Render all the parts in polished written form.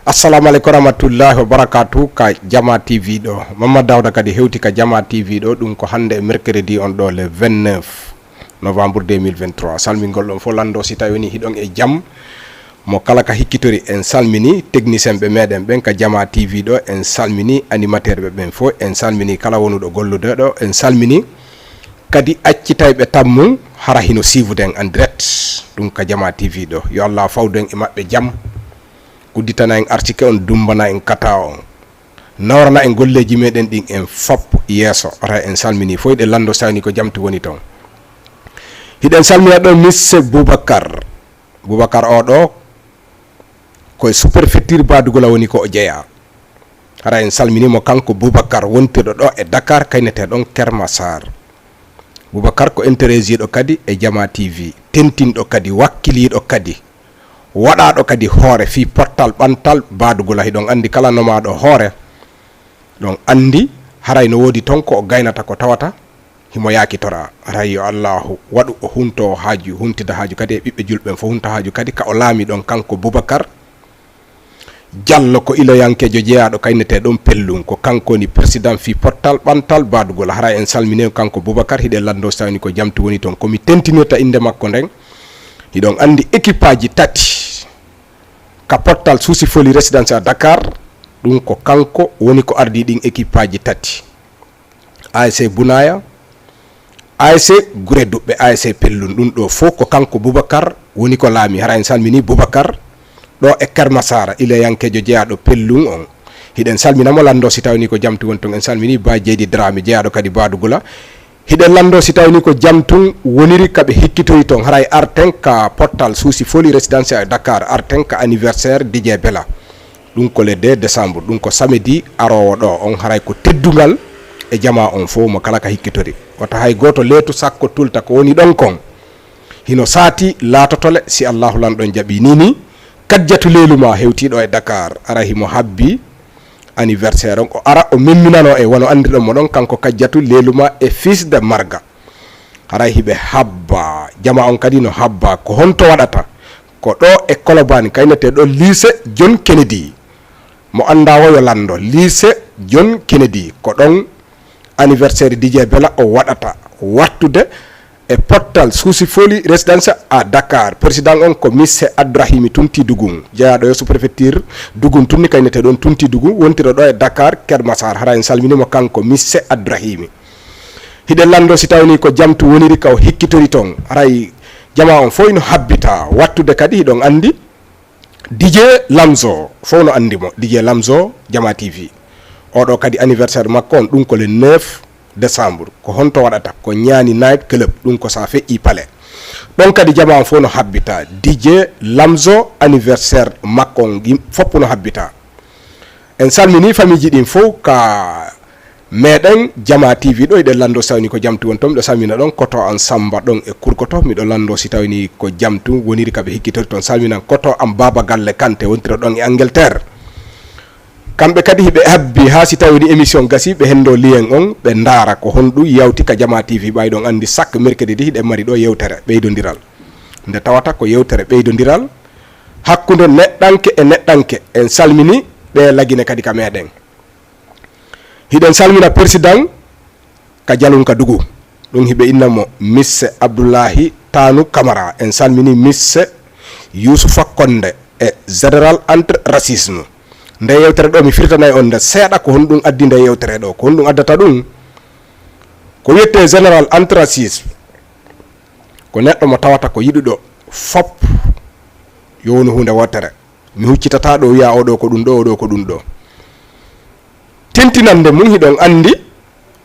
assalamu aleykum rahmatullahi wa barakatuh ka Jama TV ɗo Mamadou Dawda kadi hewti ka Jama TV ɗo ɗum ko hande mercredi on ɗo le 29 novembre 2023 salmingol ɗon fo lando si tawi woni hiɗon e jaam mo kala ka hikkitori en salmini technicien ɓe meɗen ɓen ka Jama TV ɗo en salmini animateur ɓe ɓen fo en salmini kala wonuɗo gollude ɗo en salmini kadi accitayɓe tammu hara hino sivuden en direct ɗum ka Jama TV ɗo yo Allah fawden e maɓɓe jaam udditana en article on dumbana en kata on nawrana en golleji meɗen ɗin en fop yeeso ata en salmini foyɗe lando sawni ko jamtu woni ton hiɗen salmina ɗo Misse Boubacar oɗo koye superfecture Badugola woni ko o jeeya hara en salminimo kanko Boubacar wontirɗo ɗo e Dakar kaynete ɗon Kermassar Boubacar ko interesiɗo kadi e Jama TV tentinɗo kadi wakkiliɗo kadi waɗaɗo kadi hoore fi portal ɓantal Badugola hiɗon andi kala nomaɗo hoore ɗon andi haray no wodi ton ko o gaynata ko tawata himo yakitora haray yo Allahu waɗu o hunto haaju huntida haaju kadi e ɓiɓɓe julɓen fo hunta haaju kadi ka o laami ɗon kanko Boubacar Diallo ko iloyankejo jeeyaɗo kaynete ɗon Pellum ko kanko ni président fi portal ɓantal Badugola haray en salmine kanko Boubacar hiɗe lando sawni ko jamtu woni ton komi tentinirta inde makko nden hiɗon andi équipe aji tati ka portal Sousi Foli résidence à Dakar ɗum ko kanko woni ko ardi ɗin équipe aji tati ASC Bunaya ASC Gure Duɓɓe ASC Pellum ɗum ɗo fof ko kanko Boubacar woni ko laami hara en salmini Boubacar ɗo e Kermassara ileyankejo jeeyaɗo Pellum on hiɗen salminamo lando si tawni ko jamtu won ton en salmini Ba Jeydi Dramé jeeyaɗo kadi Badugola hiɗen lando si tawni ko jamtun woniri kaɓe hikkitori ton haray arten ka portal Sousi Foli résidence à Dakar arten ka anniversaire Didier Bella ɗum ko le 2 décembre ɗum ko samedi arowo ɗo on haray ko teddugal e jama on fo mo kala ka hikkitori wata hay goto leetu sakko tulta ko woni ɗon kon hino saati laatotole si Allahu lan ɗon jaaɓi nini kajjatu leluma hewtiɗo e Dakar ara himo habbi anniversaire on o ara o memminano e wono andirɗon mo ɗon kanko kajjatu leluma e fils de Marga haray hiɓe habba jama on kadi no habba ko honto waɗata ko ɗo e Colobane kaynete ɗo lycée John Kennedy mo anda woyo lando lycée John Kennedy ko ɗon anniversaire Didier Bella o waɗata wattude e portal Sousi Foli résidence à Dakar président on ko Misse Abdourahimi Tunti Dugun jeeyaɗo e sous-préfecture Dugun tunni kaynete ɗon Tunti Dugun wontiro ɗo e Dakar Kermassar hara en salminimo kanko Misse Abdourahimi hiɗen lando si tawni ko jamtu woniri ka o hikkitori ton haray jama on fof no habbita wattude kadi hiɗon andi Didier Lamzo fof no andimo Didier Lamzo Jama TV oɗo kadi anniversaire makko on ɗum ko le 9 décembre ko honto waɗata ko ñaani night club ɗum ko sa feƴƴi pale ɗon kadi jama on fof no habbita Didier Lamzo anniversaire makko on fopp no habbita en salmini famille ji ɗin fof ka meɗen Jama TV ɗo eɗen lando sawni ko jamtu won ton miɗo salmina ɗon koto an Samba ɗon e Kurkoto miɗo lando si tawni ko jamtu woniri kaɓe hikkitori ton salminan koto am Baba Galle Kante wontira ɗon e Angleterre kamɓe kadi hiɓe habbi ha si tawni émission gasi ɓe hendo lien on ɓe ndaara ko honɗum yawti ka Jama TV ɓayɗon andi chaque mercredi di hiɗen mari ɗo yewtere ɓeydodiral nde tawata ko yewtere ɓeydodiral hakkude neɗɗanke e neɗɗanke en salmini ɓe lagine kadi ka meɗen hiɗen salmina président ka Jalunka Dugu ɗum hiɓe innamo Misse Abdoulahi Tanu Camara en salmini Misse Youssoufa Konde e général entre racisme nde yewtere ɗo mi firtanayi on nde seeɗa ko honɗum addi nde yewtere ɗo ko honɗum addata ɗum ko wiyette général entre racisme ko neɗɗo mo tawata ko yiɗuɗo fop yo woni hunde wotere mi huccitata ɗo wiya oɗo ko ɗum ɗo oɗo ko ɗum ɗo tentinande mum hiɗon andi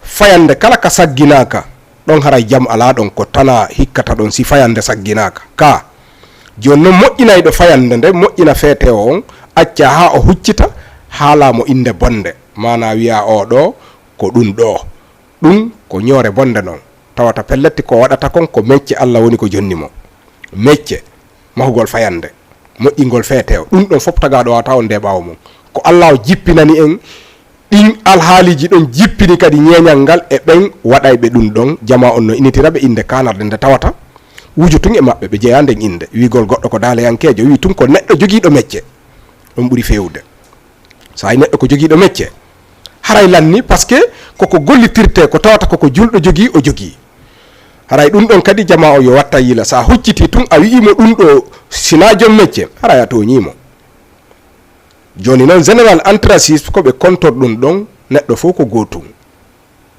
fayande kala ka sagginaka ɗon haray jaam ala ɗon ko tana hikkata ɗon si fayande sagginaka ka joni noon moƴƴinayɗo fayande nde moƴƴina feete o on acca ha o huccita haalamo inde bonde mana wiya oɗo ko ɗum ɗo ɗum ko ñoore bonde noon tawata pelletti ko waɗata kon ko mecce Allah woni ko jonnimo mecce mahugol fayande moƴƴingol feete o ɗum ɗon fof tagaɗo wata on nde ɓawo mum ko Allah o jippinani en ɗin alhaaliji ɗon jippini kadi ñeñal ngal e ɓen waɗayɓe ɗum ɗon jama on no initiraɓe inde kanarde nde tawata wuju tun e maɓɓe ɓe jeeya nden inde wigol goɗɗo ko daaleyankejo wi tun ko neɗɗo jogiiɗo mecce ɗum ɓuri fewde so hay neɗɗo ko jogiiɗo métier haray lanni par ce que koko gollitirte ko tawata koko julɗo jogii o jogii haray ɗum ɗon kadi jama o yo watta yila sa hucciti tun a wi'imo ɗum ɗo sina joom métier haray a toñimo joni noon général antracis ko ɓe contor ɗum ɗon neɗɗo fof ko gootum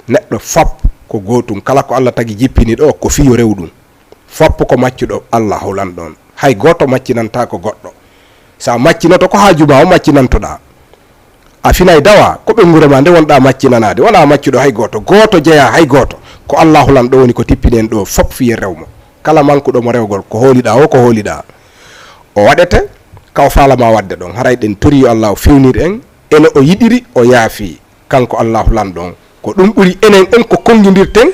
neɗɗo fop ko gootum kala ko Allah tagi jippini ɗo ko fiyo rewɗum foppo ko maccuɗo Allah howlan ɗon hay goto maccinanta ko goɗɗo sa maccinoto ko haajuma o maccinantoɗa a finay dawa ko ɓe gurema nde wonɗa maccinanade wona maccuɗo hay goto goto jeeya hay goto ko Allah howlan ɗo woni ko tippinen ɗo fop fiye rewmo kala mankuɗomo rewgol ko hooliɗa o ko hooliɗa o waɗete kaw falama wadde ɗon haray ɗen tori yo Allah o fewnir en ene o yiɗiri o yaafi kanko Allah howlan ɗon ko ɗum ɓuri enen en ko kongidirten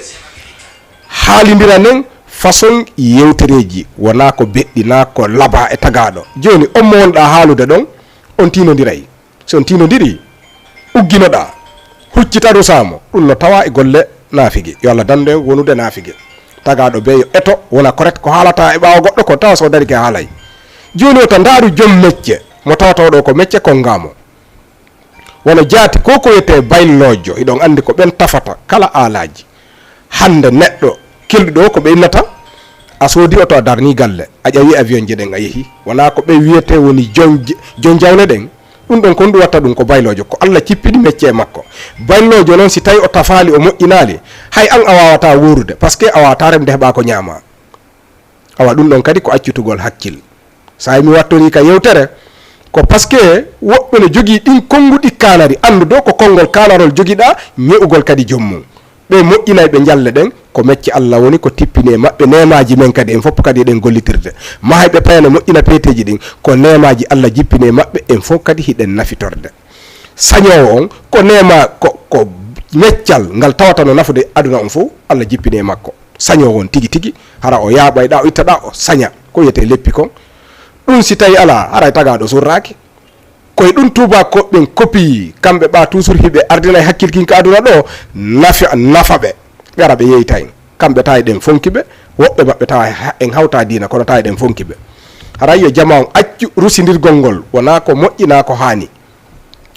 haalidira nen façon yewtereji wona ko beɗɗi na ko laba e tagaɗo joni on mo wonɗa haalude ɗon on tinodiray so on tinodiri ugginoɗa huccita rusamo ɗum no tawa e golle naafigi yo Allah dande wonude naafigi tagaɗo be yo eto wona correct ko haalata e ɓawa goɗɗo ko tawa so dari ke haalay joni o to ndaaru joom métier mo tawata ɗo ko métier konngamo wono jaati ko ko wiyete baylojo iɗon andi ko ɓen tafata kala alaji hande neɗɗo kelɗuɗo ko ɓe innata a soodi oto a darni galle a ƴawi avion je ɗen a yeehi wona ko ɓe wiyete woni jon jawle ɗen ɗum ɗon kon ɗum watta ɗum ko baylojo ko Allah cippiɗi métier e makko baylojo noon si tawi o tafali o moƴƴinali hay an a wawata wurude par ce que a wawata remde heɓa ko ñaama awa ɗum ɗon kadi ko accutugol hakkille sa mi wattori ka yewtere ko par ce que woɓɓe ne jogii ɗin konnguɗi kanari anndudo ko konngol kanarol jogiɗa ñe'ugol kadi jommum ɓe moƴƴinay ɓe jalle ɗen ko mecce Allah woni ko tippini e maɓɓe nemaji men kadi en fof kadi eɗen gollitirde mahay ɓe payane moƴƴina peeteji ɗin ko nemaji Allah jippini e maɓɓe en fof kadi hiɗen nafitorde sañowo on ko nema ko meccal ngal tawata no nafude aduna on fof Allah jippini e makko sañowo on tigi tigi hara o yaaɓayɗa o ittaɗa o saña ko wiyete leppi kon ɗum si tawi ala haray tagaɗo surraki koye ɗum tuba ko ɓen copie kamɓe ɓa toujours hiɓe ardina e hakkilkinka aduna ɗo nafa ɓe gara ɓe yeyta en kamɓe tawi ɗen fonkiɓe woɓɓe maɓɓe tawa en hawta dina kono tawi ɗen fonkiɓe haray yo jama on accu rusidirgol ngol wona ko moƴƴina ko hani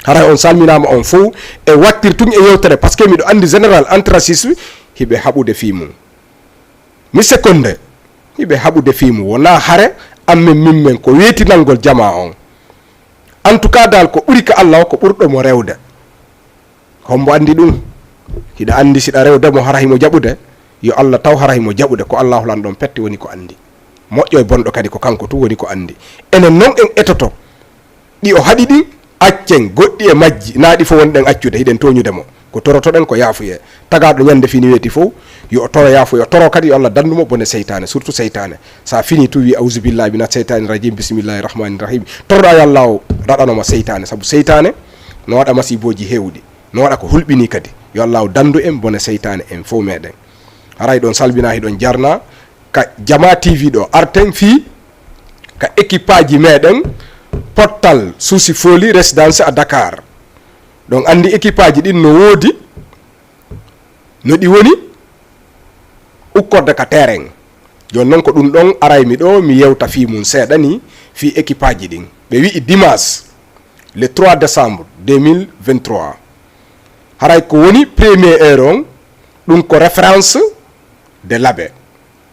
haray on salminama on fof e wattirtun e yewtere par ce que miɗo andi général antracis hiɓe haɓude fimum mi seconde hiɓe haɓude fimum wona haare amen mimmen ko weetinalngol jama on en tout cas dal ko ɓuri ka Allah o ko ɓurɗomo rewde hombo andi ɗum hiɗa andi siɗa rewdemo hara himo jaɓude yo Allah taw hara himo jaɓude ko Allah holan ɗon petti woni ko andi moƴƴo e bonɗo kadi ko kanko tu woni ko andi enen noon en etoto ɗi o haɗi ɗin accen goɗɗi e majji naaɗi fo wonɗen accude hiɗen toñudemo ko torotoɗen ko yaafuye tagaɗo ñande fini weeti fof yo toro yaafuye o toro kadi yo Allah dandumo bone seytane surtout seytane sa fini tu wi auzubillahi mina seytani rajim bisimillahi rahmani rahim torɗa yo Allah o raɗanoma seytane saabu seytane no waɗa masiboji hewɗi no waɗa ko hulɓini kadi yo Allah o dandu en bone seytane en fof meɗen haray ɗon salmina hiɗon jarna ka Jama TV ɗo arten fi ka équipe aji meɗen pottal Souci Foli résidence à Dakar donc andi équipe aji ɗin no woodi no ɗi woni ukkorde ka terrain joni noon ko ɗum ɗon araymi ɗo mi yewta fi mum seeɗa ni fi équipe aji ɗin ɓe wi'i dimanche le 3 décembre 2023 haray ko woni premier heure on ɗum ko référence de Labe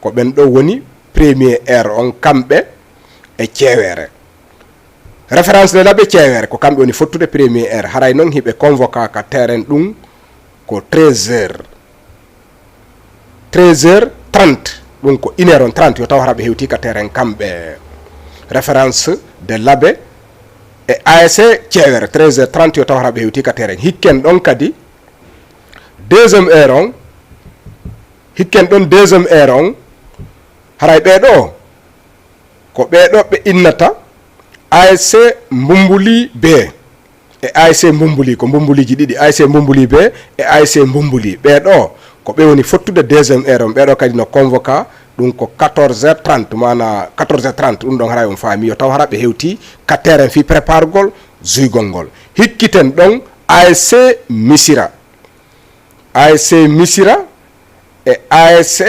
ko ɓen ɗo woni premier heure on kamɓe e ceewere référence de Labe ceewere ko kamɓe woni fottude premier heure haray noon hiɓe convoca ka terrain ɗum ko 13h30 ɗum ko 1h30 yo taw hara ɓe hewti ka terrain kamɓe référence de Labe e ASC ceewere 13h30 yo taw hara ɓe hewti ka terrain hikken ɗon kadi deuxième heure on hikken ɗon deuxième heure on haray ɓeɗo ko ɓeɗo ɓe innata ASC Mbumbuli B e ASC Mbumbuli ko Mbumbuliji ɗiɗi ASC Mbumbuli B e ASC Mbumbuli ɓeɗo ko ɓe woni fottude deuxième heure on ɓeɗo kadi no convoca ɗum ko 14h30 mana 14h30 ɗum ɗon haray on faami yo taw hara ɓe hewti ka terrain fi prépargol juygol ngol hikkiten ɗon ASC Missira e ASC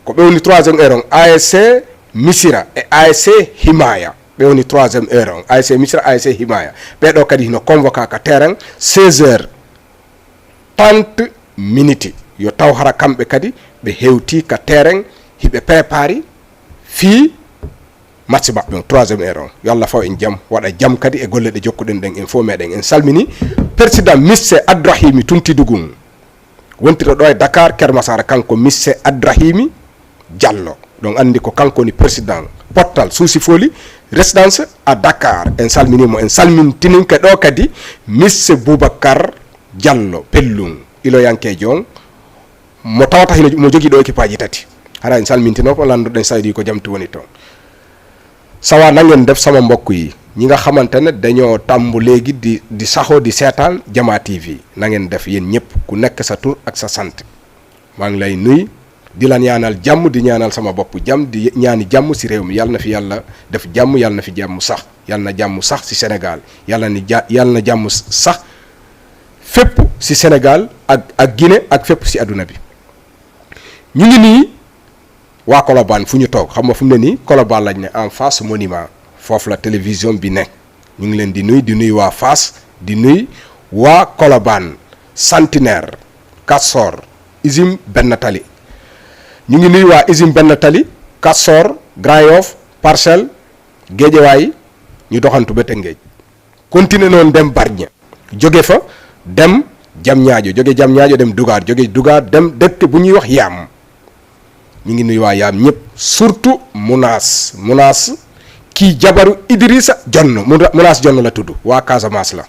ko ɓe woni troisième heure on ASC Missira e ASC Himaya ɓe woni 3e heure on ASC Misra ASC Himaya ɓeɗo kadi hino convoca ka terrain 16h30 minutes yo taw hara kamɓe kadi ɓe hewti ka terrain hiɓe préparé fi match maɓɓe on 3e heure on yo Allah faw en jaam waɗa jaam kadi e golle ɗe jokkuɗen ɗen en fof meɗen en salmini président Misse Abdourahimi Tuntidugun wontiro ɗo e Dakar Kermasara kanko Misse Abdourahimi Diallo ɗon andi ko kanko ni président pottal Suusi Foli résidence à Dakar en salminimo en salmintininke ɗo kadi Misse Boubacar Diallo Pellung iloyankejo on mo tawata hino mo jogui ɗo équipage tati hara en salmintino ko landuɗen saydi ko jamtu woni toon sawa nangen def sama mbokk yi ñi nga xamante ne dañoo tàmbu léegi di saxoo di seetaan Jama TV na ngeen def yéen ñëpp ku nekk sa tur ak sa sant maa ngi lay nuy di la ñaanal jàmm di ñaanal sama bopp jàmm di ñaani jàmm si réew mi yàlla na fi yàlla def jàmm yàlla na fi jàmm sax yàlla na jàmm sax si Sénégal yàlla na jàmm sax fépp si Sénégal ak Guinée ak fépp si adduna bi ñu ngi nii waa Colobane fu ñu toog xam nga fu mu ne nii Colobane lañ ne en face monument foofu la télévision bi nekk ñu ngi leen di nuy waa Fass di nuy waa Colobane Centenaire Kassor usine Benn Tali ñu ngi nuy waa usine Benn Tali Kassor Grand Yoff Parcelles Guédiawaye ñu doxantu ba Tëngéej continuer noonu dem Bargny jóge fa dem Diamniadio jóge Diamniadio dem Dougar jóge Dougar dem dëkk bu ñuy wax Yaam ñu ngi nuy waa Yaam ñëpp surtout Mounas kii jabaru Idrissa Jonn Mounas Jonn la tudd waa Casamance la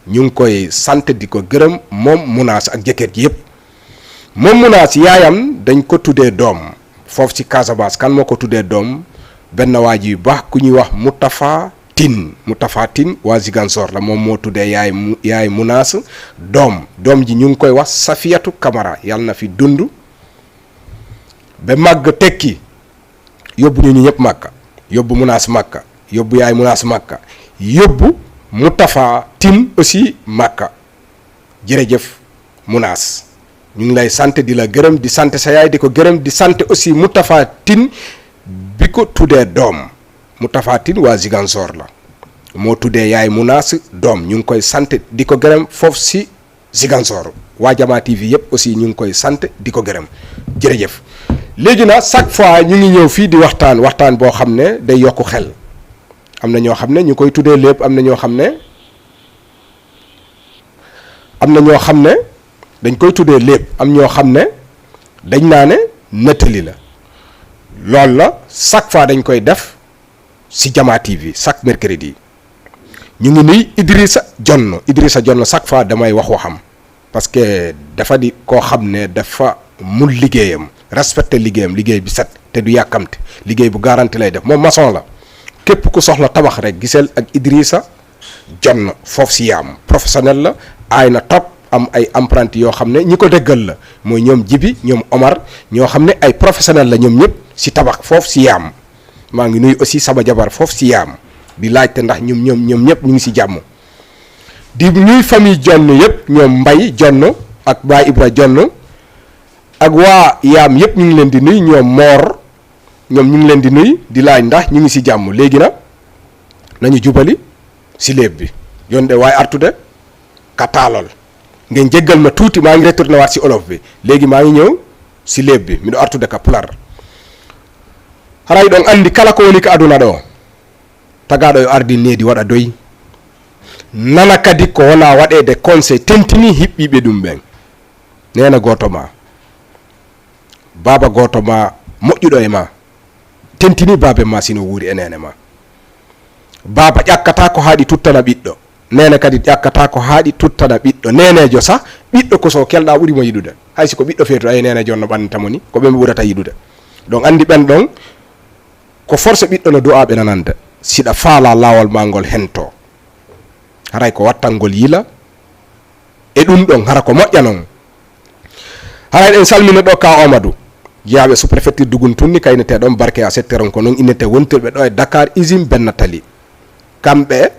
ñu ngi koy sant di ko gërëm moom Mounas ak jëkkër ji yëpp moom Mounas yaayam dañ ko tuddee doom foofu ci Casamance kan moo ko tuddee doom benn waa ji yu baax ku ñuy wax Moutafa Tine waa Ziguinchor la moom moo tuddee yaay Mounas doom ji ñu ngi koy wax Safiatou Camara yàlla na fi dund ba màgg tekki yóbbu ñu ñëpp Màkka yóbbu Mounas Màkka yóbbu yaay Mounas Màkka yóbbu Moutafa Tine aussi Màkka jërëjëf Mounas ñu ngi lay sant di la gërëm di sant sa yaay di ko gërëm di sant aussi Moutafa Tine bi ko tuddee doom Moutafa Tine waa Ziguinchor la moo tuddee yaay Mounas doom ñu ngi koy sant di ko gërëm foofu si Ziguinchor waa Jama TV yëpp aussi ñu ngi koy sant di ko gërëm jërëjëf léegi nag chaque fois ñu ngi ñëw fii di waxtaan boo xam ne day yokku xel am na ñoo xam ne ñu koy tuddee lépp am na ñoo xam ne dañ koy tuddee lépp am ñoo xam ne dañ naa ne nettali la loolu la chaque fois dañ koy def si Jama TV chaque mercredi ñu ngi nuy Idrissa Jonn chaque fois damay wax waxam parce que dafa di koo xam ne dafa mun liggéeyam respecté liggéeyam liggéey bi set te du yàkkamte liggéey bu garanti lay def moom maçon la képp ku soxla tabax rek giseel ak Idrissa Jonn foofu si Yaam professionnel la aay na topp am ay apprenti yoo xam ne ñi ko déggal la mooy ñoom Jibi ñoom Omar ñoo xam ne ay professionnel la ñoom ñëpp si tabax foofu si Yaam maa ngi nuyu aussi sama jabar foofu si Yaam di laajte ndax ñoom ñëpp ñu ngi si jàmm di nuy famille Jonn yëpp ñoom Mbay Jonn ak Baay Ibra Jonn ak waa Yaam yëpp ñu ngi leen di nuy ñoom Moor ñoom ñu ngi leen di nuy di laaj ndax ñu ngi si jàmm léegi nag nañu jubali si léeb bi yoon de waaye artude ka taalol ngeen jéggal ma tuuti maa ngi retourné waat si olof bi léegi maa ngi ñëw si léeb bi miɗo artude ka pular haray ɗon andi kala ko woni ko aduna ɗo tagaɗo yo ardi needi waɗa doyi nana kadi ko wona waɗede conseil tentini hiɓɓiɓe ɗum ɓen nena goto ma baba goto ma moƴƴuɗo e ma tentini babe ma sino wuuri e nene ma baba ƴakkata ko haaɗi tuttana ɓiɗɗo nene kadi ƴakkata ko haaɗi tuttana ɓiɗɗo nenejo sa ɓiɗɗo ko so kelɗa ɓuurimo yiɗude hay siko ɓiɗɗo feetu ay nenejo no ɓannatamo ni ko ɓe ɓurata yiɗude donc andi ɓen ɗon ko force ɓiɗɗo no du'a ɓe nanande siɗa faala lawol ma ngol hento haray ko wattangol yila e ɗum ɗon hara ko moƴƴa noon haray en salmina ɗo ka Amadou jeyaɓe sous préfecture Dugun Tunni kayneteɗon barke a setteron ko noon innete wontirɓe ɗo e Dakar usine Benn Tali kamɓe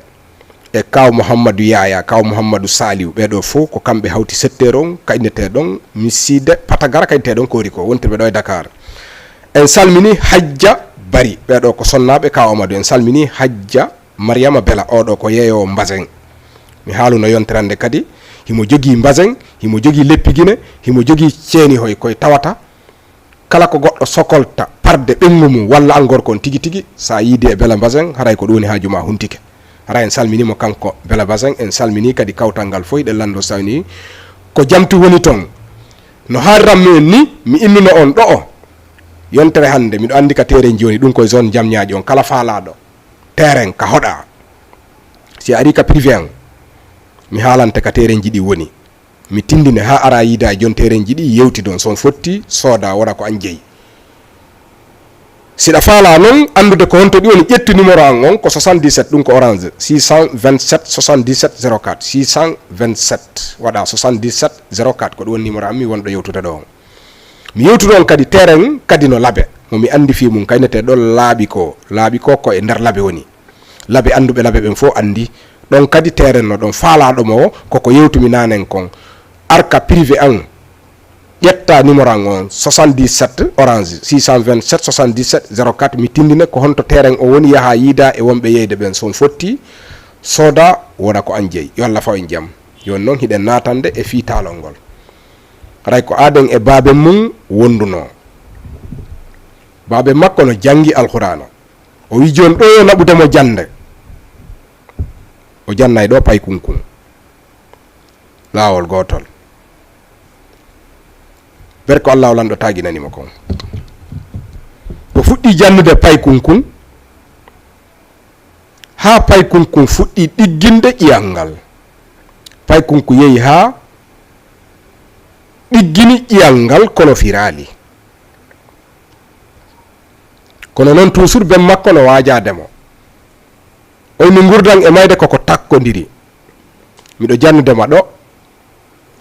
e kaw Mouhammadou Yaya kaw Mouhammadou Saliou ɓeɗo fof ko kamɓe hawti secteur on kayneteɗon miside Patagara kayneteɗon koori ko wontirɓe ɗo e Dakar en salmini Hajja bari ɓeɗo ko sonnaɓe kaw Amadou en salmini hajja Mariama Bela oɗo ko yeeyo Mbaseng mi haaluno yonterande kadi himo jogii Mbaseng himo jogii leppiguine himo jogii ceeni hoy koye tawata kala ko goɗɗo sokolta parde ɓengu mum walla angor kon tigi tigi sa yiide e Bela Mbaseng haray ko ɗum woni haaju ma huntike hara en salminimo kanko Bela Mbaseng en salmini kadi kawtal ngal foy ɗe lando sawni ko jamti woni toon no haaliranmi en ni mi innuno on ɗo o yontere hande miɗo andi ka terrain joni ɗum koye zone Jamñaji on kala faalaɗo terrain ka hoɗa si ari ka privé an mi haalante ka terrain jiɗi woni mi tindine ha ara yiida e jon terrain jiɗi yewti don son fotti sooda waɗa ko an jeeyi siɗa faala noon andude ko honto ɗi woni ƴettu numéro an on ko 77 ɗum ko orange 627 77 04 627 waɗa 77 04 ko ɗum woni numéro am mi wonɗo yewtude ɗo on mi yewtude on kadi terrain kadi no laabe momi andi fi mum kaynete ɗon laaɓi ko ko e nder laabe woni laabe anduɓe laabe ɓen fof andi ɗon kadi terrain no ɗon faalaɗomo o koko yewtumi nanen kon arka privé an ƴetta numéro an on 77 orange 627 77 04 mi tindine ko honto terrain o woni yaha yiida e wonɓe yeyde ɓen son fotti sooda wona ko an jeeyi yo Allah faw en jaam yon noon hiɗen natande e fiitalol ngol ray ko aden e baabe mum wonduno baabe makko no jangi alqur'ana o wi joni ɗo yo naɓudemo jande o jannay ɗo pay kunkun laawol gotol berko Allah lanɗo taginanimo kon o fuɗɗi jannude pay kunkun ha pay kunkun fuɗɗi ɗigginde ƴiyal ngal pay kunku yehi ha ɗiggini ƴiyal ngal kono firali kono noon toujours ben makko no wajademo oyni gurdan e mayde koko takkodiri miɗo jannudema ɗo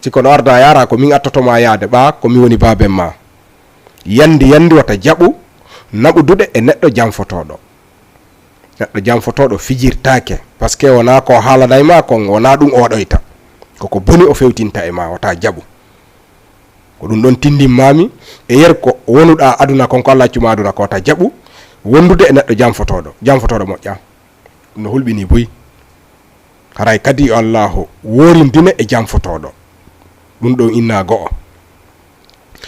siko no arda yara ko min attotoma yaade ɓa ko mi woni baben ma yandi wata jaɓu naɓuduɗe e neɗɗo jamfotoɗo fijirtake par ce que wona ko haalanay ma kon wona ɗum o waɗoyta koko boni o fewtinta e ma wata jaɓu ko ɗum ɗon tindimmami e yer ko wonuɗa aduna konko Allah accuma aduna ko wata jaɓu wondude e neɗɗo jamfotoɗo moƴƴa no hulɓini boyi haray kadi yo Allahu worindine e jamfotoɗo ɗum ɗon inna go'o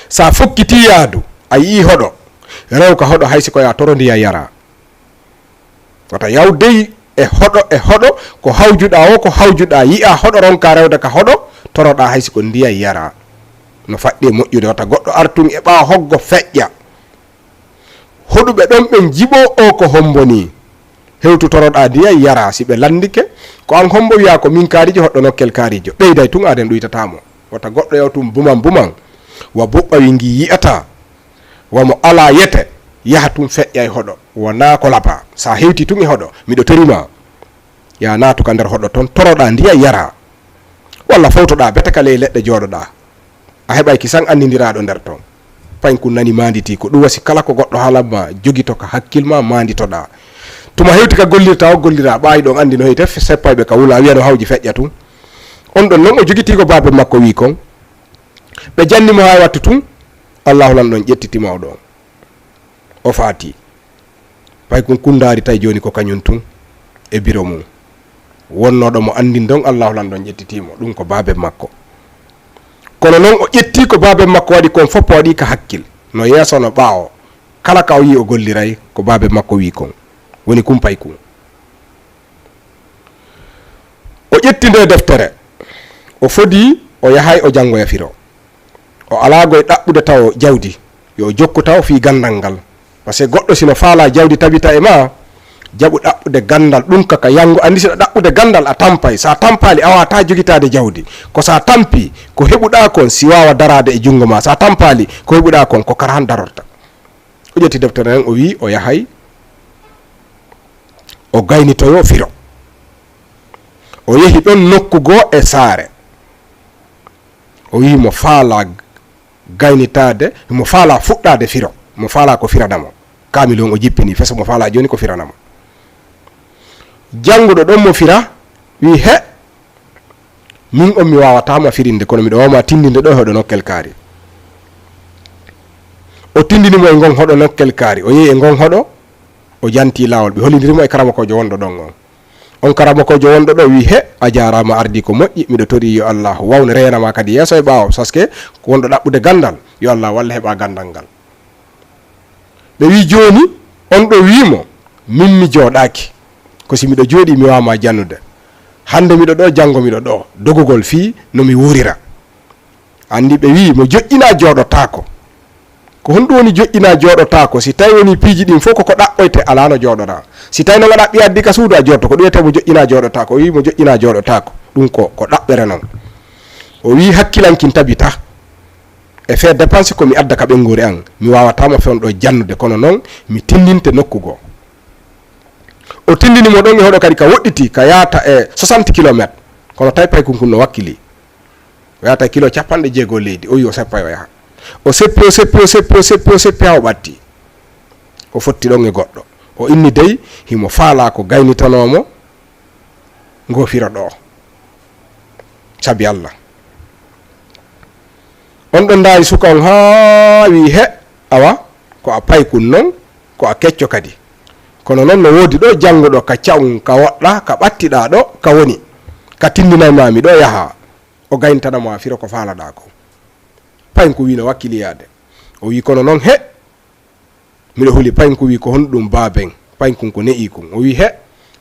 sa fokkiti yaadu a yii hoɗo rew ka hoɗo haysi ko ya toro ndiya yara wata yawdey e hoɗo ko hawjuɗa o ko hawjuɗa yi'a hoɗo ronka rewde ka hoɗo toroɗa haysi ko ndiya yara no faɗɗi e moƴƴude wata goɗɗo artun e ɓa hoggo feƴƴa hoɗuɓe ɗon ɓen jiɓo o ko homboni hewtu toroɗa ndiya yara si ɓe landike ko an hombo wiya ko min kaarijo hoɗɗo nokkel kaarijo ɓeyday tun aden ɗuytatamo wata goɗɗo yawtum buman wa boɓɓa wingi yi'ata wamo ala yete yaha tum feƴƴa e hoɗo wona ko lapa sa hewti tun e hoɗo miɗo torima ya naatu ka nder hoɗo ton toroɗa ndiya yara walla fawtoɗa bete ka ley leɗɗe joɗoɗa a heɓay kisan andidiraɗo nder ton paynku nani manditi ko ɗum wasi kala ko goɗɗo haalanma jogito ka hakkilma manditoɗa tuma hewti ka gollirta o gollira ɓayi ɗon andi no heyte seppayɓe ka wula wiya no hawji feƴƴa tun on ɗon noon o jogiti ko babe makko wi kon ɓe jannimo ha wattu tun Allahu lan ɗon ƴettitima o ɗon o faati pay kon kundari tay joni ko kañum tun e biro mum wonnoɗo mo andin don Allahu lan ɗon ƴettitimo ɗum ko babe makko kono noon o ƴetti ko babe makko waɗi kon fof waɗi ka hakkil no yeeso no ɓaawo kala ka o yi o golliray ko babe makko wi kon woni kumpay kun o ƴetti nde deftere o fodi o yahay o janngoya firo o alagoye ɗaɓɓude taw jawdi yo jokku taw fi gandal ngal par ce que goɗɗo sino faala jawdi tabita e ma jaɓu ɗaɓɓude gandal ɗum kaka yango andi siɗa ɗaɓɓude gandal a tampay sa tampali a wata jogitade jawdi ko sa tampi ko heɓuɗa kon si wawa darade e jungo ma sa tampali ko heɓuɗa kon ko kara han darorta o ƴetti deftere nden o wi o yahay o gaynitoyo firo o yehi ɗon nokkugo e saare o wi mo faala gaynitade mo faala fuɗɗade firo mo faala ko firanamo kamil on o jippini fesa mo faala joni ko firanamo janguɗo ɗon mo fira wi he min on mi wawatama firinde kono miɗo wawma tindinde ɗo hoɗo nokkel kaari o tindinimo e gon hoɗo nokkel kaari o yehi e gon hoɗo o janti lawol ɓe holidirimo e karamakojo wonɗo ɗon on karamakojo wonɗo ɗo wi he a jarama ardi ko moƴƴi miɗo tori yo Allah wawne renama kadi yesso e ɓawo saske ko wonɗo ɗaɓɓude gandal yo Allah walla heɓa gandal ngal ɓe wi joni on ɗo wimo min mi joɗaki ko si miɗo jooɗi mi wawma jannude hande miɗo ɗo janggo miɗo ɗo dogugol fi no mi wurira andi ɓe wi mo joƴƴina joɗotako ko honɗum woni joƴƴina joɗotako si tawi woni piiji ɗin fof koko ɗaɓɓoyte ala no joɗora si tawi no waɗa ɓiyaddi ka suudu a jotto ko ɗum wiyete mo joƴƴina joɗotako o wi mo joƴƴina joɗotako ɗum ko ɗaɓɓere noon o wi hakkilankin tabita e fait dépense ko mi adda ka ɓengure an mi wawatamo fewno ɗo jannude kono noon mi tindinte nokkugo o tindini mo ɗon e hoɗo kadi ka woɗɗiti ka yata e 60 kilométre kono tawi pay kunkun no wakkili o yata e kilo 60 leydi o wi o seppa o yaha o seppi ha o ɓatti o fotti ɗon e goɗɗo o inni dey himo faala ko gaynitanomo ngo fira ɗo sabi Allah on ɗon daari suka on ha wi he awa ko a paykun noon ko a kecco kadi kono noon no woodi ɗo jannguɗo ka cawun ka woɗɗa ka ɓattiɗa ɗo ka woni ka tindinaymami ɗo yaha o gayntanamo a fira ko faalaɗa ko payin ko wi no wakkiliyade o wi kono noon he miɗo huli payin ko wi ko honɗum baben payin kun ko ne'i kun o wi he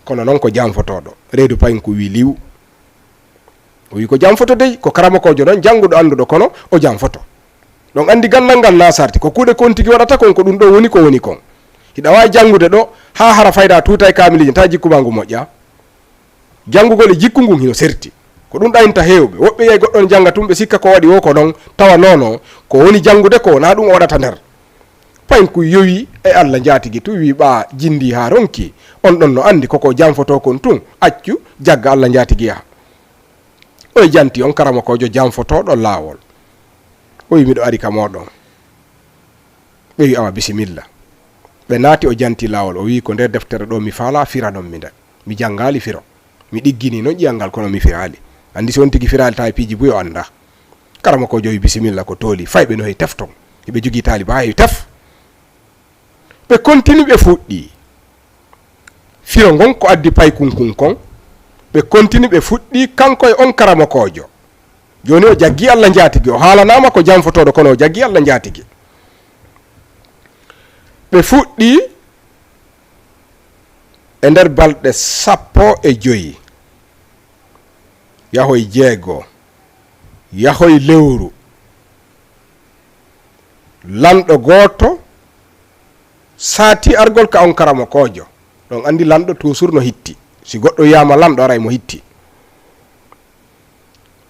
kono noon ko janfotoɗo reedu payin ko wi liw o wi ko janfoto dey ko karamakojo ɗon jannguɗo annduɗo kono o janfoto ɗon andi gandal ngal na sarti ko kuuɗe kon tigi waɗata kon ko ɗum ɗo woni ko woni kon hiɗa wawi janngude ɗo ha hara fayda tuta e kamiliji ta jikkuma ngu moƴƴa janngugol e jikku ngun hino serti ko ɗum ɗayinta hewɓe woɓɓe yeyi goɗɗon janga tum ɓe sikka ko waɗi wo ko noon tawa nono ko woni janngude ko na ɗum o waɗata nder payin ko yowi e Allah jatigi tu wi ɓa jindi ha ronki on ɗon no andi koko janfoto kon tun accu jagga Allah jatigi yaha o janti on karamakojo janfotoɗo lawol o wi miɗo ari ka moɗon ɓe wi awa bisimilla ɓe naati o janti lawol o wi ko nder deftere ɗo mi faala fira ɗon mi nde mi jangali firo mi ɗiggini noon ƴiyangal kono mi firali andi so on tigi firali tawi piiji buyo o anda karamakojo wi bisimilla ko tooli fayɓe no hey tefton hiɓe jogui taaliba ha hey tef ɓe continue ɓe fuɗɗi firo ngon ko addi pay kunkun kon ɓe continue ɓe fuɗɗi kanko e on karamakojo joni o jaggi Allah jatigi o haalanama ko janfotoɗo kono o jaggi Allah jatigi ɓe fuɗɗi e nder balɗe 15 yahoy 6 yahoy lewru lanɗo goto saati argol ka on karamakojo ɗon andi lanɗo toujours no hitti si goɗɗo yiyama lanɗo aray mo hitti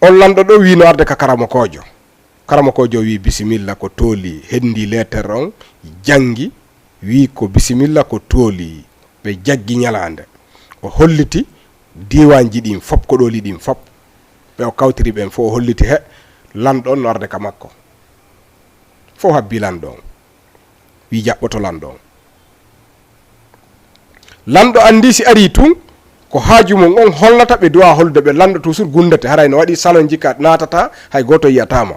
on lanɗo ɗo wi no arde ka karamakojo wi bisimilla ko tooli hendi lettere on jangi wi ko bisimilla ko tooli ɓe jaggi ñalande o holliti diwanji ɗin fop ko ɗoli ɗin fop ɓe o kawtiri ɓen fo o holliti he lanɗo on no arde ka makko fo habbi lanɗo on wi jaɓɓoto lanɗo on lanɗo andi si ari tun ko haaju mum on hollata ɓe duwa holde ɓe lanɗo toujours gundete haray no waɗi salon jikka natata hay goto yiyatama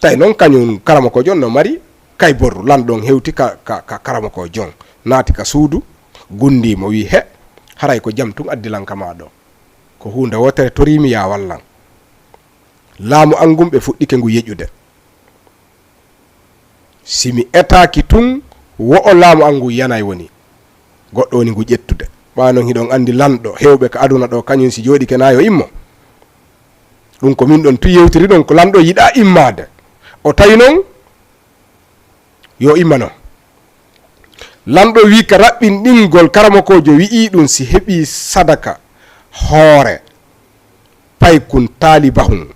tawi noon kañum karamakojo on no mari kay borru lanɗo on hewti ka karamakojo on naati ka suudu gundimo wi he haray ko jam tun addilanka maɗo ko hunde wotere torimi ya wallan laamu angum ɓe fuɗɗike ngu yeƴude simi etaki tun wo o laamu angu yanay woni goɗɗo woni ngu ƴettude ɓanon hiɗon andi lanɗo hewɓe ka aduna ɗo kañum si jooɗi kenayo immo ɗum ko min ɗon tu yewtiri ɗon ko lanɗo yiɗa immade o tawi noon yo immano lanɗo wi ka raɓɓin ɗingol karamakojo wi'i ɗum si heɓi sadaka hoore paykun taalibahum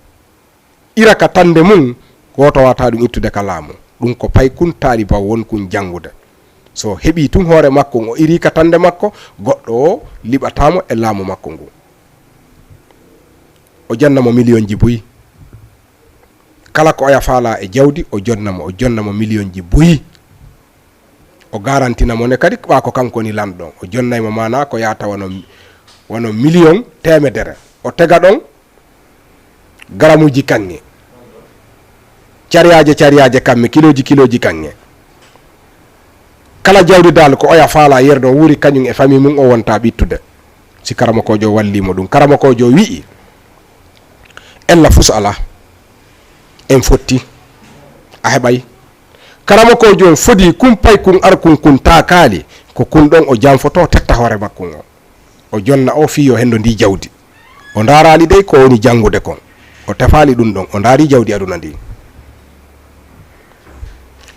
ira ka tande mum goto wata ɗum ittude ka laamu ɗum ko paykun taaliba wonkun jangude so heɓi tun hoore makko o iri ka tande makko goɗɗo o liɓatamo e laamu makko ngu o jannamo million ji buyi kala ko oya faala e jawdi o jonnamo million ji buyi o garantinamo ne kadi ɓa ko kanko woni lanɗo o jonnaymo mana ko yata wono million temedere o tega ɗon garamuji kanŋe cariyaje kamme kiloji kanŋe kala jawdi dal ko oya faala yerdo wuri kañum e famille mum o wonta ɓittude si karamakojo wallimo ɗum. Karamakojo wi'i ella fus ala en fotti a heɓay. Karamakojo fodi kum pay kun ar kun takali ko kun ɗon o janfoto tetta hoore makko o jonna o fiyo hendo ndi jawdi o darali dey ko woni jangude kon o tefali ɗum ɗon o daari jawdi aduna ndi.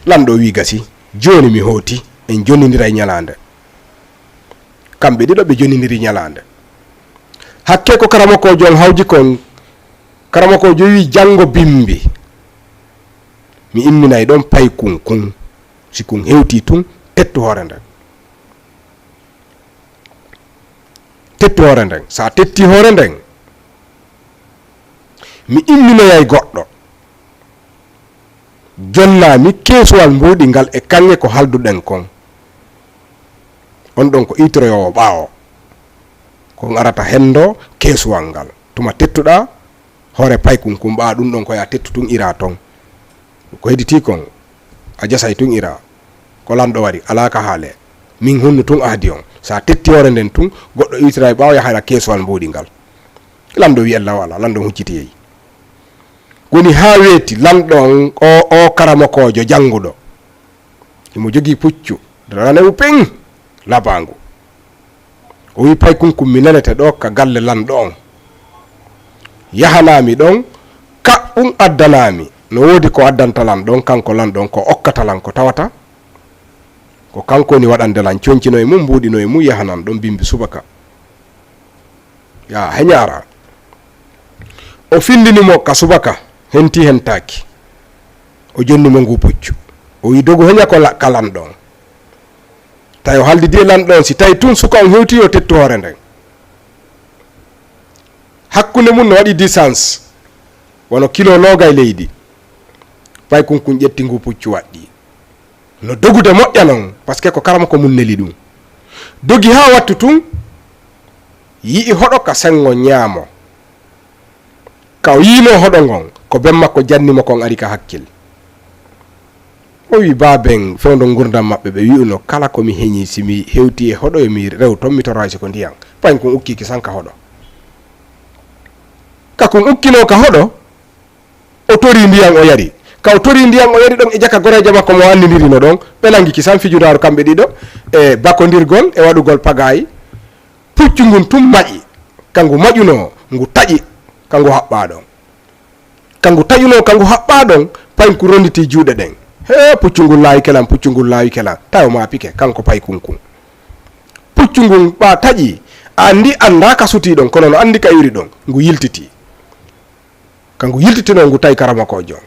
Lamɗo wi gasi joni mi hooti en jonnidira e ñalande, kamɓe ɗiɗo ɓe jonnidiri ñalande. Hakke ko karamakojo on hawji kon, karamakojo wi jango bimbi mi imminay ɗon pay kun si kun hewti tun tettu hoore nden, tettu hoore nden. Sa tetti hoore nden mi imminoyay goɗɗo jonnami keesuwal mbuuɗi ngal e kanŋe ko halduɗen kon. On ɗon ko itoroyowo ɓaawo ko arata hendo keesuwal ngal. Tuma tettuɗa hoore pay kun ɓaa ɗum ɗon ko ya tettu tun ira ton ko hediti kon a jasay tun ira ko lanɗo wari alaka haale min hunnu tun ahdi on. Sa tetti hoore nden tun goɗɗo itira e ɓaawo yahayra keesuwal mbuuɗi ngal. Lanɗo wi allah wala, lanɗo huccitiyeyi woni ha weeti lanɗon o karamakojo janguɗo imo jogii puccu ranewu peng labangu o wi pay kunkum mi nanete ɗo ka galle lanɗo on yahanami ɗon kaɓɓum addanami no woodi ko addantalan ɗon kanko lanɗon ko okkatalan ko tawata ko kanko ni waɗandelan coñcino e mum mbuɗino e mum yahanan ɗon bimbi subaka ya heñara o findinimo ka subaka henti hentaki o jonnimo ngu puccu o wi dogo heña ko ka lanɗon tawi o haldidi e lanɗon si tawi tun suka on hewti o tettu hoore nden hakkunde mum no waɗi distance wono kilo noga e leydi pay kunkun ƴetti ngu puccu waɗɗi no dogude moƴƴa non par ce que ko karama ko mum neli ɗum dogi ha wattu tun yi'i hoɗo ka sengo ñaamo ka o yiino hoɗo ngon ko ben makko jannimo kon ari ka hakkille o wi baben fewdo gurdam maɓɓe ɓe wi'uno kala komi heñi simi hewti e hoɗo emi rew ton mi toraysi ko ndiyam payn kon ukkiki sanka hoɗo ka kon ukkino ka hoɗo o tori ndiyam o yari ka o tori ndiyam o yari ɗon e jaka goreje makko mo andidirino ɗon ɓe nangiki san fijudaru kamɓe ɗiɗo e bakodirgol e waɗugol pagayi puccu ngun tum maƴi kangu maƴuno ngu taƴi kangu haɓɓa ɗon kangu taƴuno kangu haɓɓa ɗon payn ku ronditi juuɗe ɗen he puccu ngul laawi kelan taw ma pike kanko pay kunkun puccu ngun ɓa taƴi a andi anda ka suti ɗon kono no andi ka iri ɗon ngu yiltiti kangu yiltitino ngu tawi karamakojo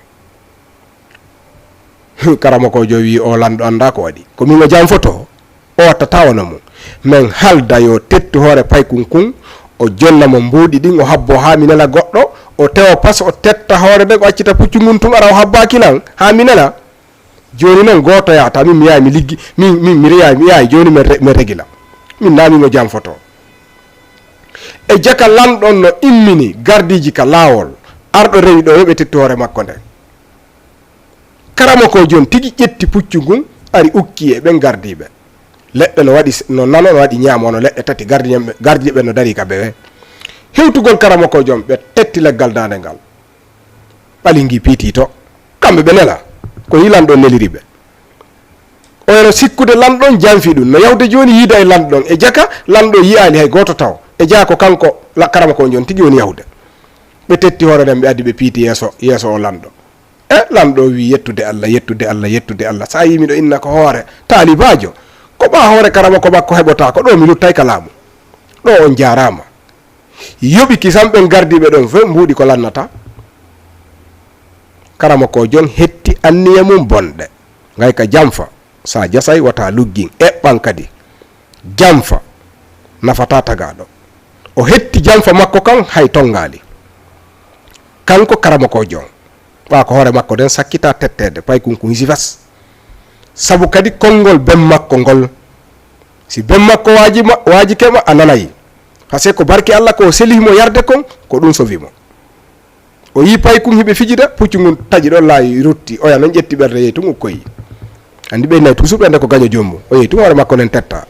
karamakojo wi o lanɗo anda ko waɗi ko min o jam foto o watta tawana mum min halda yo tettu hoore pay kunkun o jonnamo mbuuɗi ɗin o habbo ha minela goɗɗo o tewa pas o tetta hoore nden o accita puccu ngun tun ara o habbaki nan ha minela joni noon goto yata min mi yahay mi liggi mi yahay joni mi regila min namimo jam foto e jaka lanɗon no immini gardiji ka laawol arɗo rewi ɗo yoɓe tettu hoore makko nden karama ko joni tigi ƴetti puccu ngun ari ukki e ɓen gardiɓe leɗɗe no waɗi no nano no waɗi ñaamono leɗɗe tati gardiɓe no dari ka ɓewe hewtugol karama ko jom ɓe tetti leggal dande ngal ɓalingi piiti to kamɓe ɓe nela ko yi lanɗon neliri ɓe oyno sikkude lanɗon janfi ɗum no yawde joni yiida e lanɗon e jaka lanɗo yiyani hay goto taw e jaa ko kanko karama ko joni tigi woni yawde ɓe tetti hoore nden ɓe addi ɓe piiti yeeso o lanɗo lanɗo wi yettude allah sa yimiɗo inna ko hoore talibajo ko ɓa hoore karama ko makko heɓota ko ɗo mi luttay ka laamu ɗo on jarama yoɓiki samɓen gardiɓe ɗon fe mbuuɗi ko lannata karama ko jon hetti anniya mum bonɗe gay ka jamfa sa jasay wata luggin eɓɓan kadi jamfa nafata tagaɗo o hetti jamfa makko kan hay tongali kanko karama ko jon ɓa ko hoore makko den sakkita tettede pay kunkun sifas sabu kadi konngol ben makko ngol si ben makko waaji keɓa a nanayi hase ko barki allah ko selihimo yarde kon ko ɗum sofimo o yi pay kun hiɓe fijida puccu ngun taƴi ɗon laawi rutti oya non ƴetti ɓerde yeey tun ukkoyi andi ɓe nayi toujours ɓe nde ko gaño jommu o yehi tuma waɗa makko nen tetta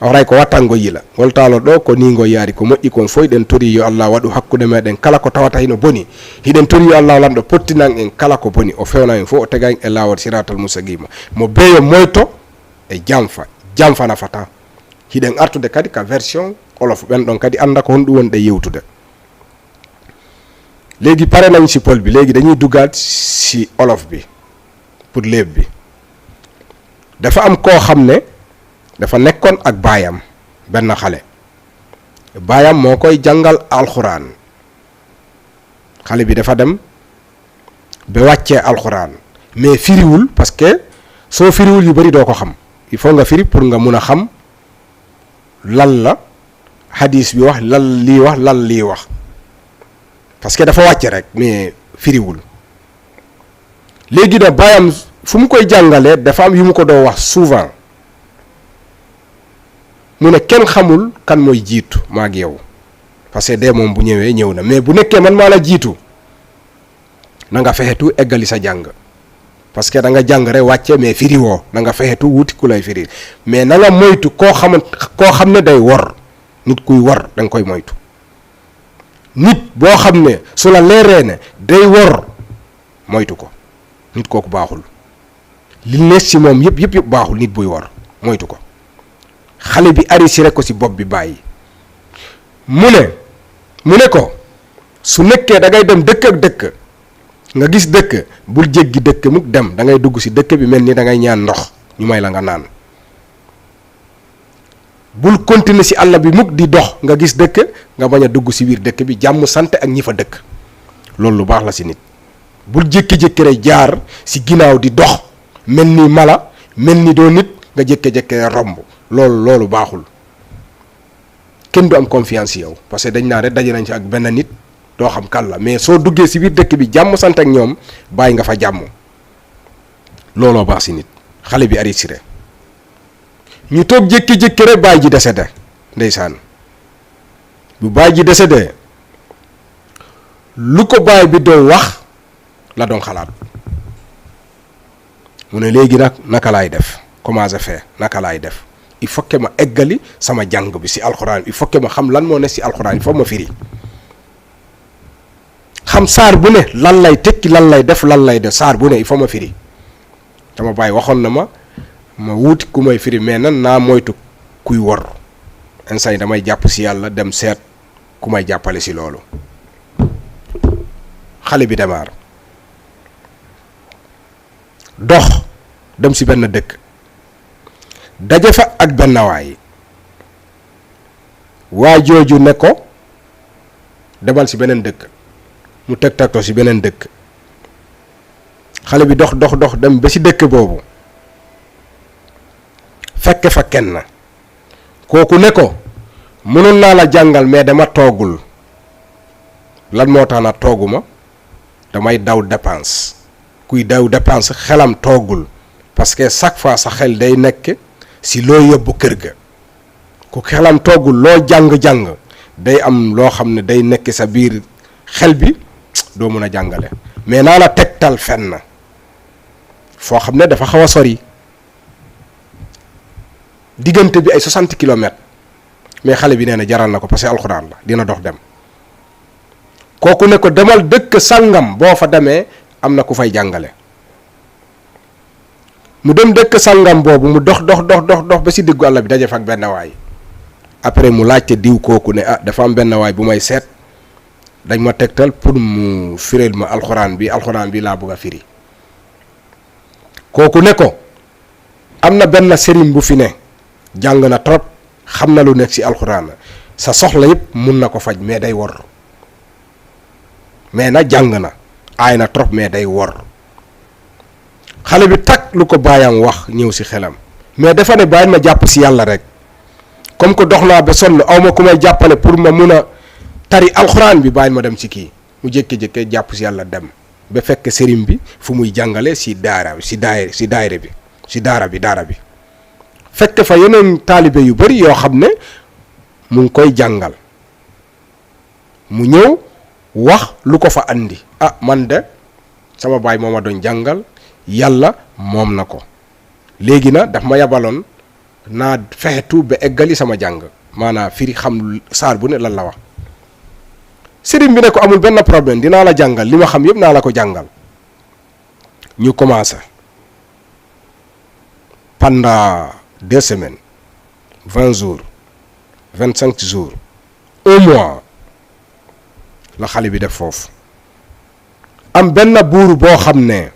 awray ko wattango yila woltalo ɗo ko ni ngo yaari ko moƴƴi kon fof ɗen tori yo Allah waɗu hakkude meɗen kala ko tawata hino boni hiɗen tori yo Allah lanɗo pottinan en kala ko boni o fewna en fof o tega en e lawol siratal mustaqima mo beeyo moyto e jamfa nafata hiɗen artude kadi ka version olof ɓen ɗon kadi anda ko honɗum woni ɗe yewtude léegi pare nañ si pol bi léegi dañuy duggaat si olof bi pour léeb bi dafa am koo xam ne dafa nekkoon ak baayam benn xale baayam moo koy jàngal alxuraan xale bi dafa dem ba wàccee alxuraan mais firiwul parce que soo firiwul yu bari doo ko xam il faut nga firi pour nga mun a xam lan la hadis bi wax lan lii wax parce que dafa wàcce rek mais firiwul léegi da baayam fu mu koy jàngalee dafa am yu mu ko doo wax souvent mu ne kenn xamul kan mooy jiitu maa ak yow parce que dee moom bu ñëwee ñëw na mais bu nekkee man maa la jiitu na nga fexetu eggali sa jàng parce que da nga jàng rek wàcce mais firi woo na nga fexetu wuti ku lay firi mais na nga moytu koo xam ne day wor nit kuy wor da nga koy moytu nit boo xam ne su la leeree ne day wor moytu ko nit kooku baaxul li nees ci moom yëpp baaxul nit buy wor moytu ko xale bi arisi rek ko ci bopp bi bàyyi mu ne ko su nekkee da ngay dem dëkk ak dëkk nga gis dëkk bul jéggi dëkk mukk dem da ngay dugg ci dëkk bi mel ni da ngay ñaan ndox ñu may la nga naan bul continuer ci àll bi mukk di dox nga gis dëkk nga bañ a dugg ci biir dëkk bi jàmm sant ak ñi fa dëkk loolu lu baax la ci nit bul jékki-jékki rek jaar ci ginnaaw di dox mel ni mala mel ni doo nit nga jékki-jékki romb loolu baaxul kenn du am confiance ci yow parce que dañ naa rek daje nañ ci ak benn nit doo xam kan la mais soo duggee ci biir dëkk bi jàmm sant ak ñoom bàyyi nga fa jàmm looloo baax ci nit xale bi arrêté ñu toog jékki-jékki rek baay ji décédé ndeysaan bu baay ji décédé lu ko baay bi doon wax la doon xalaat mu ne léegi nag naka laay def comment je fais naka laay def il faut que ma eggali sama jàng bi ci alxuraan il faut que ma xam lan moo ne ci alxuraan il faut ma firi xam saar bu ne lan lay tekki lan lay def saar bu ne il faut ma firi sama baay waxoon na ma wuuti ku may firi mais nan naa moytu kuy wor instant yi damay jàpp ci yàlla dem seet ku may jàppale ci loolu xale bi demaar dox dem ci benn dëkk daje fa ak benn waay jooju ne ko demal ci beneen dëkk mu teg ci beneen dëkk xale bi dox dem ba ci dëkk boobu fekke fa kenn kooku ne ko mënoon naa la jàngal mais dama toogul lan moo tax na tooguma damay daw dépense kuy daw dépense xelam toogul parce que chaque fois sa xel day nekk ci loo yóbbu kër ga ku xelam toogul loo jàng day am loo xam ne day nekk sa biir xel bi doo mën a jàngale mais naa la tegtal fenn foo xam ne dafa xaw a sori diggante bi ay 60 kilomètres mais xale bi nee na jaral na ko parce que alxuraan la dina dox dem kooku ne ko demal dëkk sangam boo fa demee am na ku fay jàngale mu dem dëkk sangam boobu mu dox ba ci diggu àll bi daje fa ak benn waay après mu laajte diw kooku ne dafa am benn waay bu may seet dañ ma tegtal pour mu firil ma alxuraan bi laa bëgg a firi kooku ne ko am na benn sëriñ bu fi ne jàng na trop xam na lu nekk ci alxuraan sa soxla yëpp mun na ko faj mais day wor mais na jàng na aay na trop mais day wor xale bi takk lu ko baayam wax ñëw ci xelam mais dafa ne bàyyi ma jàpp ci yàlla rek comme que dox naa ba sonn aw ma ku may jàppale pour ma mun a tari alxuraan bi bàyyi ma dem ci kii mu jékki-jékki jàpp ci yàlla dem ba fekk sëriñ bi fu muy jàngale ci daara bi fekk fa yeneen taalibe yu bari yoo xam ne mu ngi koy jàngal mu ñëw wax lu ko fa andi man de sama baay moo ma doon jàngal yàlla moom na ko léegi na daf ma yabaloon naa fexe tuub ba eggali sama jàng maanaam firi xam saar bu ne lan la wax. sëriñ bi ne ko amul benn problème dinaa la jàngal li ma xam yëpp naa la ko jàngal. ñu commencé pendant 2 semaines 20 jours 25 jours 1 mois la xale bi def foofu. am benn buur boo xam ne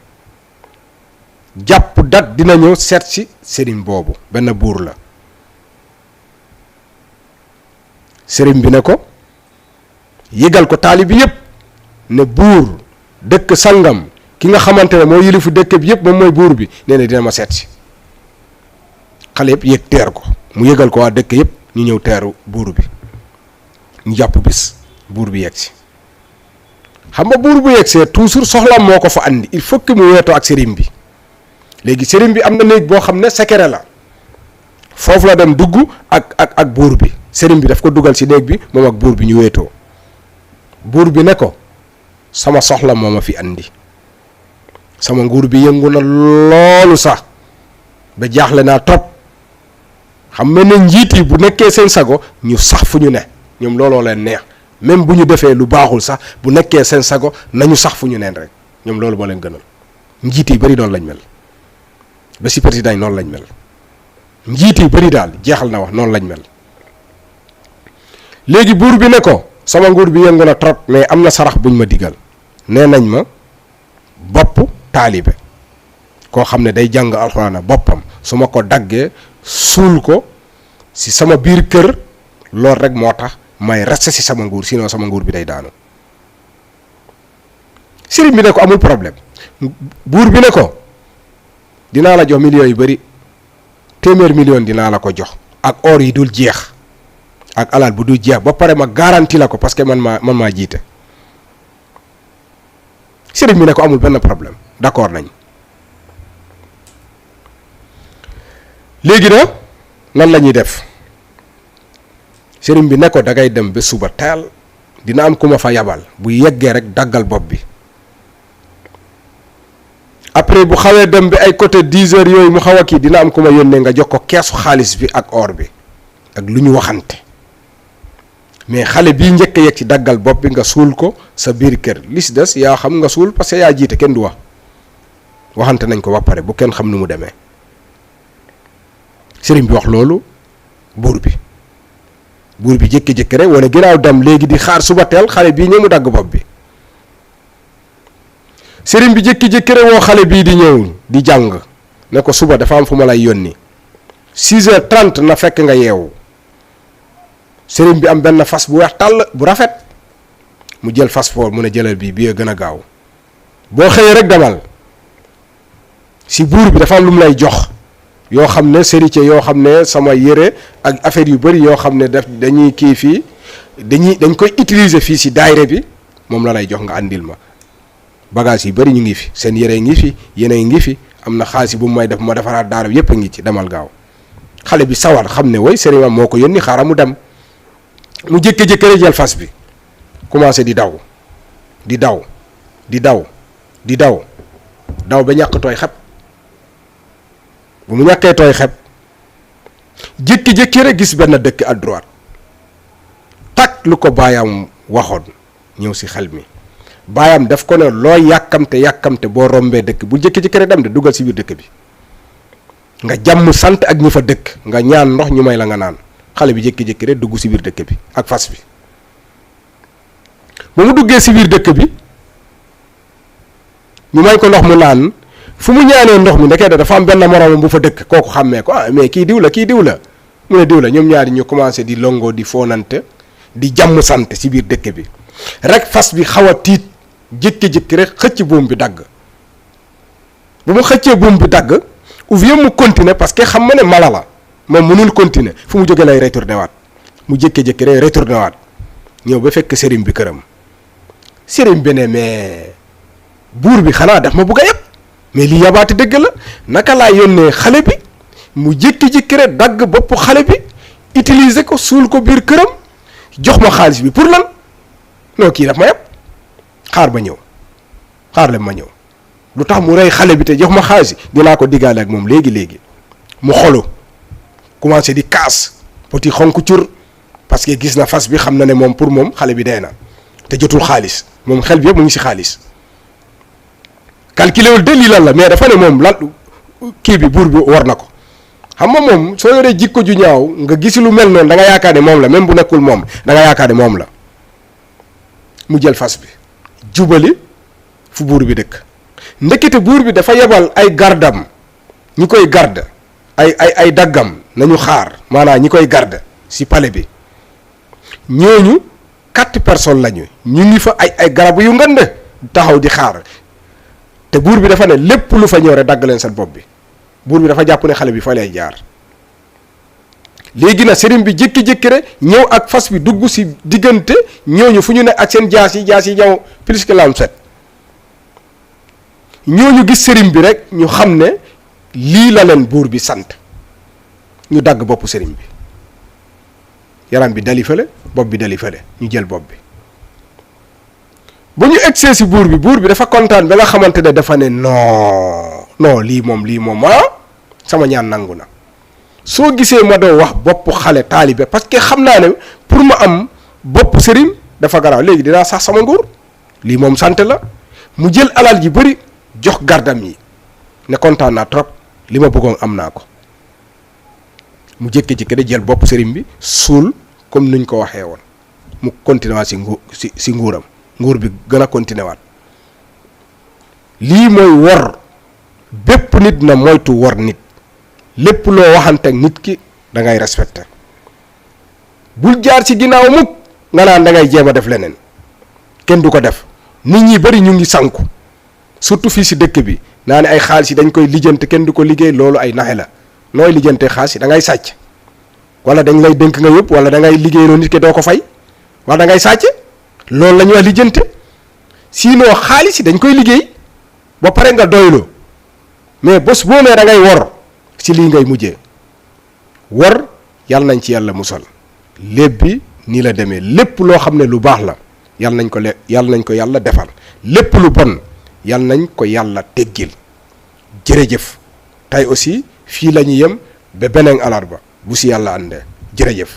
jàpp dat dina ñëw seet si sëriñ boobu benn buur la. sëriñ bi ne ko yëgal ko taalibi yëpp ne buur dëkk sangam ki nga xamante ne moo yilifu dëkk bi yëpp moom mooy buur bi nee na dina ma seet si. xale yëpp yëg teer ko mu yëgal ko waa dëkk yëpp ñu ñëw teeru buur bi ñu jàpp bis buur bi yegg si. xam nga buur bu yegsee toujours soxlaam moo ko fa andi il faut que mu weetoo ak sëriñ bi. léegi sëriñ bi am na néeg boo xam ne secret la foofu la dem dugg ak buur bi. sëriñ bi daf ko dugal ci néeg bi moom ak buur bi ñu weetoo. buur bi ne ko sama soxla moo ma fi andi sama nguur bi yëngu na loolu sax ba jaaxle naa trop xam nga ne njiit yi bu nekkee seen sago ñu sax fu ñu ne ñoom looloo leen neex même bu ñu defee lu baaxul sax bu nekkee seen sago nañu sax fu ñu neen rek ñoom loolu moo leen gënal. njiit yi bari noonu lañ mel ba ci président yi noonu lañ mel njiit yi bari daal jeexal na wax noonu lañ mel. léegi buur bi ne ko sama nguur bi yëngu na trop mais am na sarax buñ ma digal nee nañ ma bopp taalibe koo xam ne day jàng alxuraan boppam su ma ko daggee suul ko si sama biir kër loolu rek moo tax may reste si sama nguur sinon sama nguur bi day daanu. sëriñ bi ne ko amul problème buur bi ne ko dinaa la jox millions yu bari téeméer million dinaa la ko jox ak or yi dul jeex. ak alal bu du jeex ba pare ma garanti la ko parce que man maa jiite. sëriñ bi ne ko amul benn problème d'accord nañ. léegi na nan la ñuy def sëriñ bi ne ko da ngay dem ba suba teel dina am ku ma fa yabal bu yeggee rek daggal bopp bi. après bu xawee dem bi ay côté 10 heures yooyu mu xaw a kii dina am ku ma yónnee nga jox ko keesu xaalis bi ak or bi ak lu ñu waxante. mais xale bii njëkk a yegg ci daggal bopp bi nga suul ko sa biir kër li si des yaa xam nga suul parce que yaa jiite kenn du waxante nañ ko ba pare bu kenn xam nu mu demee. sëriñ bi wax loolu buur bi jékki-jékki rek wala ginnaaw dem léegi di xaar suba teel xale bii ñëw mu dagg bopp bi. sëriñ bi jékki-jékki rek woo xale bii di ñëw di jàng ne ko suba dafa am fu ma lay yónni 6h30 na fekk nga yeewu. sëriñ bi am benn fas bu weex tàll bu rafet mu jël fas foofu mu ne jëlal bii gën a gaaw boo xëyee rek demal si buur bi dafa am lu mu lay jox yoo xam ne sérité yoo xam ne sama yére ak affaire yu bari yoo xam ne dañuy kii fii dañ koy utiliser fii si daayre bi moom la lay jox nga àndil ma bagage yi bari ñu ngi fi seen yére ngi fi yéene ngi fi am na xaalis bu may def ma defaraat daara bi yépp a ngi ci demal gaaw. xale bi sawar xam ne woy sëriñ am moo ko yónni xaaral mu dem. mu jékki-jékki rek jël fas bi commencé di daw ba ñàkk tooy xep bu mu ñàkkee tooy xep jékki-jékki rek gis benn dëkk à droite tak lu ko baayam waxoon ñëw si xel mi baayam daf ko ne loo yàkkamte boo rombee dëkk bu jékki-jékki rek dem de dugal si biir dëkk bi nga jàmm sant ak ñi fa dëkk nga ñaan ndox ñu may la nga naan. xale bi jékki-jékki rek dugg si biir dëkk bi ak fas bi ba mu duggee si biir dëkk bi ñu may ko ndox mu naan fu mu ñaanee ndox mi ndekee dafa am benn moroomam bu fa dëkk kooku xàmmee ko mais kii diw la mu ne diw la ñoom ñaari ñu commencé di longoo di foonante di jàmm sant si biir dëkk bi rek fas bi xaw a tiit jékki-jékki rek xëcc buum bi dagg bu mu xëccee buum bi dagg ou bien mu continuer parce que xam nga ne mala la moom mënul continuer fu mu jógee lay retourné waat mu jékki-jékki rek retourné waat ñëw ba fekk sëriñ bi këram sëriñ bi ne mais buur bi xanaa daf ma bugg a yëpp mais li yabaati dëgg la naka laa yónnee xale bi mu jékki-jékki rek dagg bopp xale bi utiliser ko suul ko biir këram jox ma xaalis bi pour lan non kii daf ma yëpp xaar leen ma ñëw lu tax mu rey xale bi te jox ma xaalis dinaa ko diggaale ak moom léegi mu xolu commencé di kaas poti xonku cur parce que gis na fas bi xam na ne moom pour moom xale bi dee na te jotul xaalis moom xel bi yëpp mu ngi si xaalis calculé wul de lii lan la mais dafa ne moom lan kii bi buur bi war na ko xam nga moom soo yoree jikko ju ñaaw nga gis lu mel noonu da nga yaakaar ne moom la même bu nekkul moom da nga yaakaar ne moom la mu jël fas bi jubali fu buur bi dëkk ndekete buur bi dafa yebal ay gardam ñi koy garde ay daggam nañu xaar maanaam ñi koy garde si palais bi ñooñu 4 personnes lañu ñu ngi fa ay garab yu ngand taxaw di xaar te buur bi dafa ne lépp lu fa ñëw rek dagg leen seen bopp bi buur bi dafa jàpp ne xale bi fa lay jaar léegi nag sëriñ bi jékki-jékki rek ñëw ak fas bi dugg si diggante ñooñu fu ñu ne ak seen jaas yi ñëw plus que lam set ñooñu gis sëriñ bi rek ñu xam ne lii la leen buur bi sant ñu dagg boppu sëriñ bi yaram bi dali fële bopp bi dali fële ñu jël bopp bi bu ñu egsee si buur bi dafa kontaan ba nga xamante ne dafa ne non lii moom sama ñaan nangu na soo gisee ma doo wax bopp xale taalibe parce que xam naa ne pour ma am bopp sëriñ dafa garaaw léegi dinaa sax sama nguur lii moom sant la mu jël alal ji bëri jox gardam yi ne kontaan naa trop li ma bëggoon am naa ko mu jékki-jékki da jël bopp sëriñ bi suul comme nuñ ko waxee woon mu continué waat si nguuram nguur bi gën a continué waat lii mooy wor bépp nit na moytu wor nit lépp loo waxante ak nit ki da ngay respecté bul jaar ci ginnaaw mukk nga naan da ngay jéem a def leneen kenn du ko def nit ñi bari ñu ngi sanku surtout fii si dëkk bi naa ne ay xaalis yi dañ koy lijjante kenn du ko liggéey loolu ay naxe la nooy lijjante xaalis yi da ngay sàcc wala dañ lay dénk nga yëpp wala da ngay liggéeyloo nit ki doo ko fay wala da ngay sàcc loolu la ñuy wax lijjante sinon xaalis yi dañ koy liggéey ba pare nga doyloo mais bés boo nee da ngay wor ci lii ngay mujjee wor yàlla nañ ci yàlla musal lépp bi nii la demee lépp loo xam ne lu baax la yàlla nañ ko yàlla defal lépp lu bon yàlla nañ ko yàlla teggil jërëjëf tey aussi fii la ñu yem ba beneen alarba bu si yàlla àndee jërëjëf